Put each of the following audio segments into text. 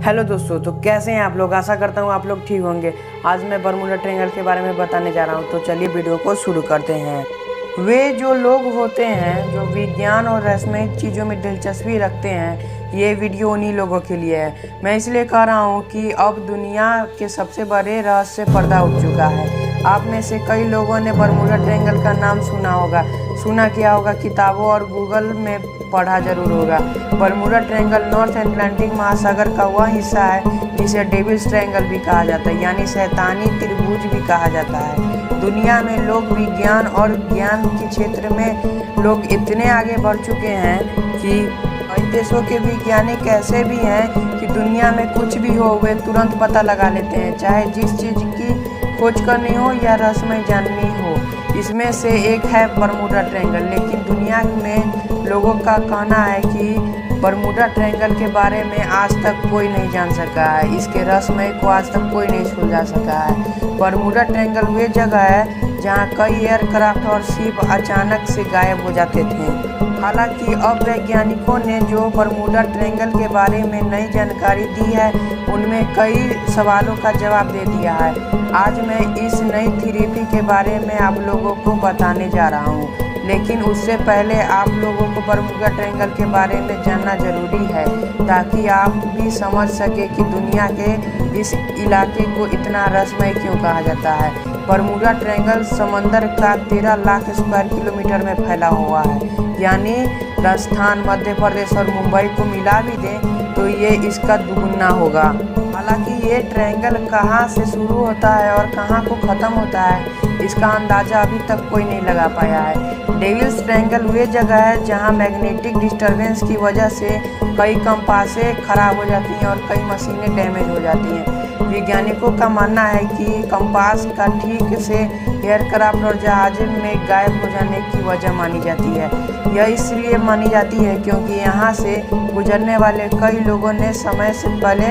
Hello दोस्तों, तो कैसे हैं आप लोग। आशा करता हूँ आप लोग ठीक होंगे। आज मैं बरमूडा ट्रायंगल के बारे में बताने जा रहा हूँ, तो चलिए वीडियो को शुरू करते हैं। वे जो लोग होते हैं जो विज्ञान और रहस्यमय चीज़ों में दिलचस्पी रखते हैं, ये वीडियो उन्हीं लोगों के लिए है। मैं इसलिए कह रहा हूँ कि अब दुनिया के सबसे बड़े रहस्य पर्दा उठ चुका है। आप में से कई लोगों ने बरमूडा ट्रायंगल का नाम सुना होगा, सुना किया होगा, किताबों और गूगल में पढ़ा जरूर होगा। बरमूडा ट्रायंगल नॉर्थ अटलांटिक महासागर का वह हिस्सा है जिसे डेविल्स ट्रायंगल भी कहा जाता है, यानी शैतानी त्रिभुज भी कहा जाता है। दुनिया में लोग विज्ञान और ज्ञान के क्षेत्र में लोग इतने आगे बढ़ चुके हैं कि कई देशों के वैज्ञानिक ऐसे भी हैं कि दुनिया में कुछ भी हो वे तुरंत पता लगा लेते हैं, चाहे जिस चीज़ की खोज करनी हो या रहस्यमय जाननी हो। इसमें से एक है बरमूडा ट्रायंगल। लेकिन दुनिया में लोगों का कहना है कि बरमूडा ट्रायंगल के बारे में आज तक कोई नहीं जान सका है, इसके रहस्यमय को आज तक कोई नहीं सुलझा सका है। बरमूडा ट्रायंगल वे जगह है जहां कई एयरक्राफ्ट और शिप अचानक से गायब हो जाते थे। हालांकि अब वैज्ञानिकों ने जो बरमूडा ट्रायंगल के बारे में नई जानकारी दी है, उनमें कई सवालों का जवाब दे दिया है। आज मैं इस नई थ्योरी के बारे में आप लोगों को बताने जा रहा हूँ, लेकिन उससे पहले आप लोगों को बरमूडा ट्रायंगल के बारे में जानना जरूरी है, ताकि आप भी समझ सके कि दुनिया के इस इलाके को इतना रहस्यमय क्यों कहा जाता है। बरमूडा ट्रायंगल समंदर का 13 लाख स्क्वायर किलोमीटर में फैला हुआ है, यानी राजस्थान, मध्य प्रदेश और मुंबई को मिला भी दें तो ये इसका दुगुना होगा। हालांकि ये ट्रायंगल कहाँ से शुरू होता है और कहाँ को ख़त्म होता है, इसका अंदाज़ा अभी तक कोई नहीं लगा पाया है। डेविल्स ट्रायंगल वे जगह है जहाँ मैग्नेटिक डिस्टर्बेंस की वजह से कई कंपासें खराब हो जाती हैं और कई मशीनें डैमेज हो जाती हैं। वैज्ञानिकों का मानना है कि कंपास का ठीक से एयरक्राफ्ट और जहाज में गायब हो जाने की वजह मानी जाती है। यह इसलिए मानी जाती है क्योंकि यहाँ से गुजरने वाले कई लोगों ने समय से पहले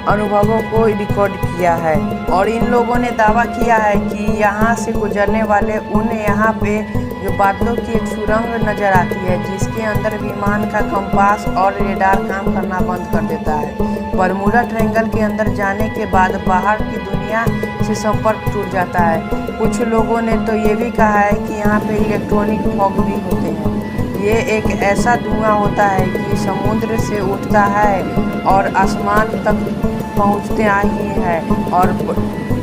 अनुभवों को रिकॉर्ड किया है, और इन लोगों ने दावा किया है कि यहाँ से गुजरने वाले उन्हें यहाँ पे जो बादलों की एक सुरंग नजर आती है, जिसके अंदर विमान का कंपास और रेडार काम करना बंद कर देता है। बरमूडा ट्रायंगल के अंदर जाने के बाद बाहर की दुनिया से संपर्क टूट जाता है। कुछ लोगों ने तो ये भी कहा है कि यहाँ पे इलेक्ट्रॉनिक फॉग भी होते हैं। ये एक ऐसा धुआं होता है कि समुद्र से उठता है और आसमान तक पहुँचते ही है, और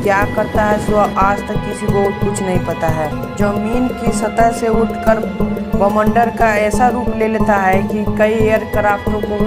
क्या करता है सो आज तक किसी को कुछ नहीं पता है। जमीन की सतह से उठकर बवंडर का ऐसा रूप ले लेता है कि कई एयरक्राफ्टों को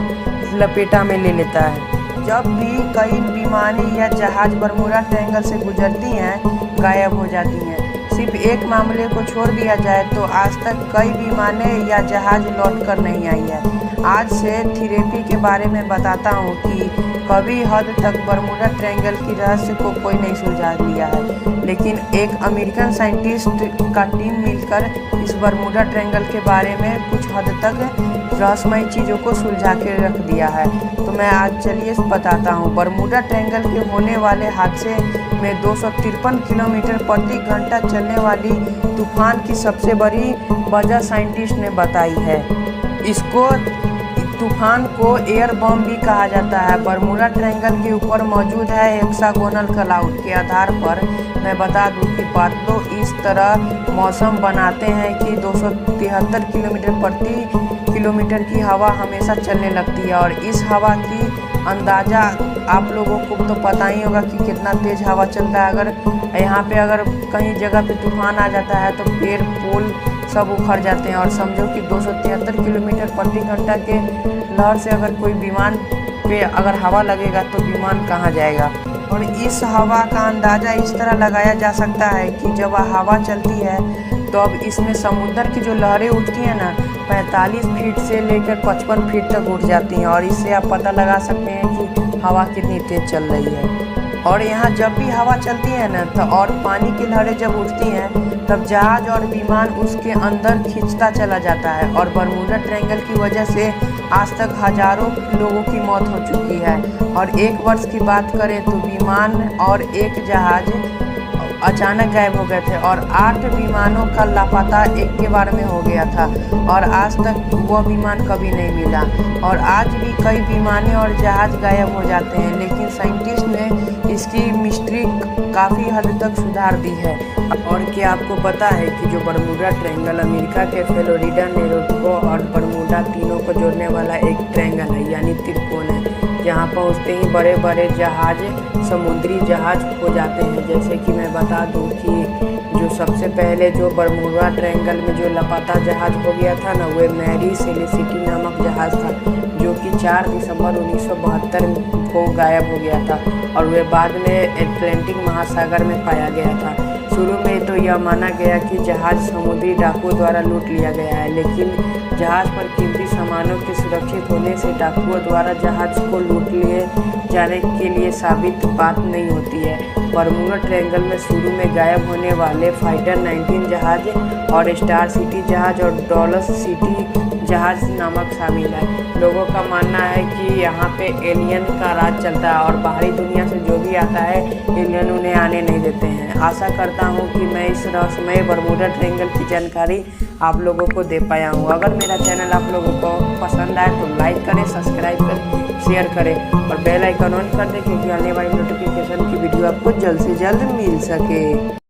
लपेटा में ले लेता है। जब भी कई विमानी या जहाज बरमूडा ट्रायंगल से गुजरती हैं, गायब हो जाती हैं। सिर्फ एक मामले को छोड़ दिया जाए तो आज तक कई विमानें या जहाज लौट कर नहीं आई है। आज से थ्योरी के बारे में बताता हूँ कि कभी हद तक बरमूडा ट्रायंगल की रहस्य को कोई नहीं सुलझा लिया है, लेकिन एक अमेरिकन साइंटिस्ट का टीम मिलकर इस बरमूडा ट्रायंगल के बारे में कुछ हद तक रहस्यमय चीज़ों को सुलझा के रख दिया है। तो मैं आज चलिए बताता हूँ। बरमूडा ट्रायंगल के होने वाले हादसे में 253 किलोमीटर प्रति घंटा चलने वाली तूफान की सबसे बड़ी वजह साइंटिस्ट ने बताई है। इसको तूफान को एयर बम भी कहा जाता है। बरमूडा ट्रायंगल के ऊपर मौजूद है हेक्सागोनल क्लाउड के आधार पर मैं बता दूं कि बादलों इस तरह मौसम बनाते हैं कि 273 किलोमीटर प्रति किलोमीटर की हवा हमेशा चलने लगती है, और इस हवा की अंदाज़ा आप लोगों को तो पता ही होगा कि कितना तेज़ हवा चलता है। अगर यहाँ पे अगर कहीं जगह पे तूफान आ जाता है तो पेड़ पोल सब उखड़ जाते हैं, और समझो कि 273 किलोमीटर प्रति घंटा के लहर से अगर कोई विमान पे अगर हवा लगेगा तो विमान कहाँ जाएगा। और इस हवा का अंदाज़ा इस तरह लगाया जा सकता है कि जब हवा चलती है तो अब इसमें समुद्र की जो लहरें उठती हैं ना, 45 फीट से लेकर 55 फीट तक उठ जाती हैं, और इससे आप पता लगा सकते हैं कि हवा कितनी तेज़ चल रही है। और यहाँ जब भी हवा चलती है ना तो और पानी की लहरें जब उठती हैं तब जहाज और विमान उसके अंदर खींचता चला जाता है, और बरमूडा ट्रायंगल की वजह से आज तक हजारों लोगों की मौत हो चुकी है। और एक वर्ष की बात करें तो विमान और एक जहाज अचानक गायब हो गए थे और 8 विमानों का लापता एक के बार में हो गया था और आज तक वह विमान कभी नहीं मिला। और आज भी कई विमानें और जहाज गायब हो जाते हैं, लेकिन साइंटिस्ट ने इसकी मिस्ट्री काफ़ी हद तक सुधार दी है। और क्या आपको पता है कि जो बरमूडा ट्रायंगल अमेरिका के फ्लोरिडा, नेरोटोगो और बरमूडा तीनों को जोड़ने वाला एक ट्रायंगल है, यानी त्रिकोण है, जहाँ पहुँचते ही बड़े बड़े जहाज, समुद्री जहाज खो जाते हैं। जैसे कि मैं बता दूं कि जो सबसे पहले जो बरमूडा ट्रायंगल में जो लापता जहाज हो गया था ना, वह मैरी सेलेसिटी नामक जहाज था, जो कि 4 दिसंबर 1972 को गायब हो गया था और वह बाद में अटलांटिक महासागर में पाया गया था। शुरू में तो यह माना गया कि जहाज समुद्री डाकुओं द्वारा लूट लिया गया है, लेकिन जहाज पर कीमती सामानों के सुरक्षित होने से डाकुओं द्वारा जहाज को लूट लिए जाने के लिए साबित बात नहीं होती है। बरमूडा ट्रायंगल में शुरू में गायब होने वाले फाइटर 19 जहाज और स्टार सिटी जहाज और डॉलस सिटी जहाज नामक शामिल है। लोगों का मानना है कि यहाँ पे एलियन का राज चलता है और बाहरी दुनिया से जो भी आता है, एलियन उन्हें आने नहीं देते हैं। आशा करता हूँ कि मैं इस रहस्यमय बरमूडा ट्रायंगल की जानकारी आप लोगों को दे पाया हूँ। अगर मेरा चैनल आप लोगों को पसंद आए तो लाइक करें, सब्सक्राइब करें, शेयर करें और बेल आइकन ऑन कर दें, क्योंकि आने वाली नोटिफिकेशन की वीडियो आपको जल्द से जल्द मिल सके।